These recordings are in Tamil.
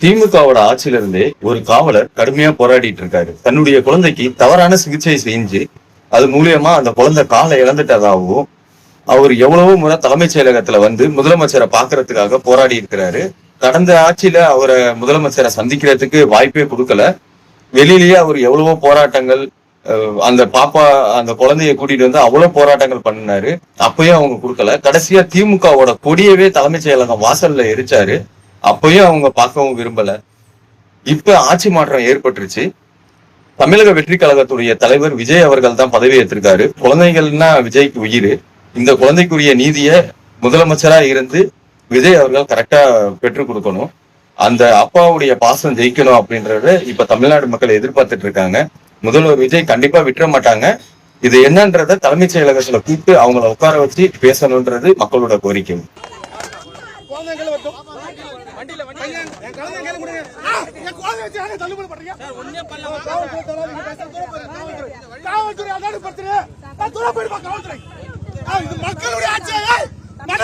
திமுகவோட ஆட்சியில இருந்தே ஒரு காவலர் கடுமையா போராடிட்டு இருக்காரு. தன்னுடைய குழந்தைக்கு தவறான சிகிச்சை செஞ்சு அது மூலியமா அந்த குழந்தை காலை இழந்துட்டதாகவும் அவர் எவ்வளவோ முறை தலைமைச் செயலகத்துல வந்து முதலமைச்சரை பாக்குறதுக்காக போராடி இருக்கிறாரு. கடந்த ஆட்சியில அவரை முதலமைச்சரை சந்திக்கிறதுக்கு வாய்ப்பே கொடுக்கல. வெளியிலேயே அவர் எவ்வளவோ போராட்டங்கள், அந்த பாப்பா அந்த குழந்தைய கூட்டிட்டு வந்து அவ்வளவு போராட்டங்கள் பண்ணினாரு. அப்பயும் அவங்க கொடுக்கல. கடைசியா திமுகவோட கொடியவே தலைமைச் செயலகம் வாசல்ல எரிச்சாரு. அப்பயும் அவங்க பார்க்கவும் விரும்பல. இப்ப ஆட்சி மாற்றம் ஏற்பட்டுருச்சு. தமிழக வெற்றி கழகத்துடைய தலைவர் விஜய் அவர்கள் தான் பதவி ஏற்றிருக்காரு. குழந்தைகள்னா விஜய்க்கு உயிர். இந்த குழந்தைக்குரிய நீதியை முதலமைச்சரா இருந்து விஜய் அவர்கள் கரெக்டா பெற்றுக் கொடுக்கணும். அந்த அப்பாவுடைய பாசம் ஜெயிக்கணும் அப்படின்றத இப்ப தமிழ்நாடு மக்கள் எதிர்பார்த்துட்டு இருக்காங்க. முதல்வர் விஜய் கண்டிப்பா விட்டுற மாட்டாங்க. இது என்னன்றத தலைமைச் செயலகத்துல கூப்பிட்டு அவங்கள உட்கார வச்சு பேசணும்ன்றது மக்களோட கோரிக்கை.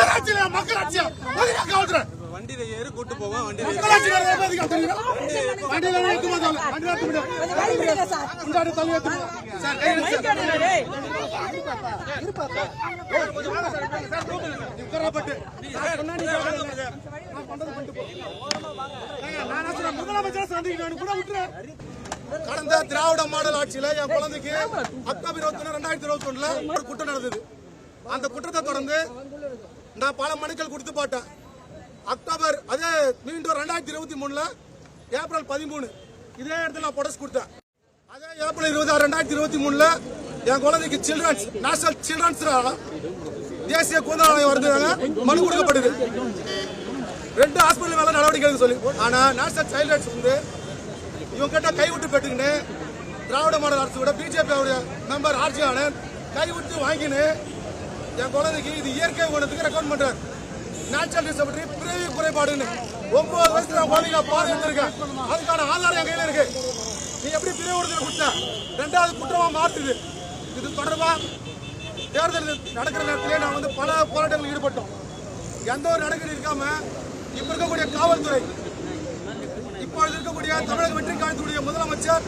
மக்களுடைய மக்கள் வண்டியில ஏறி கூட்டு போவோம். கடந்த திராவிட மாடல் ஆட்சியில என் குழந்தைக்கு அக்டோபர் 21, 2021 ஒரு குற்றம் நடந்தது. அந்த குற்றத்தை தொடர்ந்து நான் பல மனுக்கள் கொடுத்து போட்டேன். அக்டோபர் அதே மீண்டும் 2023 ஏப்ரல் 13 இதே இடத்துல நான் பொடஸ் கொடுத்தேன். அதே ஏப்ரல் 26, 2023 என் குழந்தைக்கு நேஷனல் சில்ட்ரன்ஸ் தேசிய குழந்தை ஆணையம் வருது மனு கொடுக்கப்படுது. 2 ஹாஸ்பிட்டல் மேல நடவடிக்கை எடுக்க சொல்லி. ஆனா நேஷனல் சைல்ட் ரைட்ஸ் வந்து இவங்க கிட்ட கைவிட்டு பெற்றுக்கின்னு திராவிட மாடல் அரசு கூட பிஜேபி மெம்பர் ஆர்ஜி ஆனந்த் கைவிட்டு வாங்கின்னு என் குழந்தைக்கு இது இயற்கை குணத்துக்கு ரெக்கமெண்ட் பண்றாரு. நேச்சுரல் டிசபிலிட்டி பிறவி குறைபாடுன்னு 9 வயசுல குழந்தைங்க பாரு எடுத்திருக்கேன். அதுக்கான ஆதாரம் என் கையில இருக்கு. நீ எப்படி பிறவி உறுதியை கொடுத்த 2வது குற்றமா மாற்றுது. இது தொடர்பா தேர்தல் நடக்கிற நேரத்திலே நான் வந்து பல போராட்டங்களில் ஈடுபட்டோம். எந்த ஒரு நடவடிக்கை இருக்காம இப்ப இருக்கக்கூடிய காவல்துறை, இப்பொழுது இருக்கக்கூடிய தமிழக வெற்றி கழகத்துடைய முதலமைச்சர்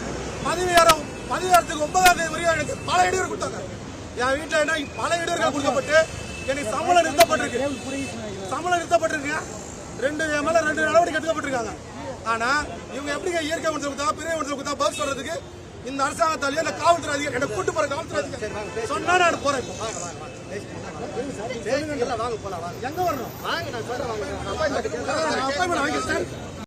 பதவியேறதுக்கு 9ஆம் தேதி வரையும் எனக்கு பல இடையூறு கொடுத்தாங்க. என் வீட்டுல என்ன பல இடையூறுகள் கொடுக்கப்பட்டு எனக்கு சம்பளம் நிறுத்தப்பட்டிருக்கு. 2 நடவடிக்கை எடுக்கப்பட்டிருக்காங்க. ஆனா இவங்க எப்படிங்க இயற்கை ஒன்று கொடுத்தா பிறகு ஒன்று கொடுத்தா பதில் சொல்றதுக்கு இந்த அரசாங்கத்தாலேயே அந்த காவல்துறை அதிகாரி என்ன கூட்டு போற காவல்துறை அதிகாரி சொன்னா நான் போறேன். எங்க வரணும்?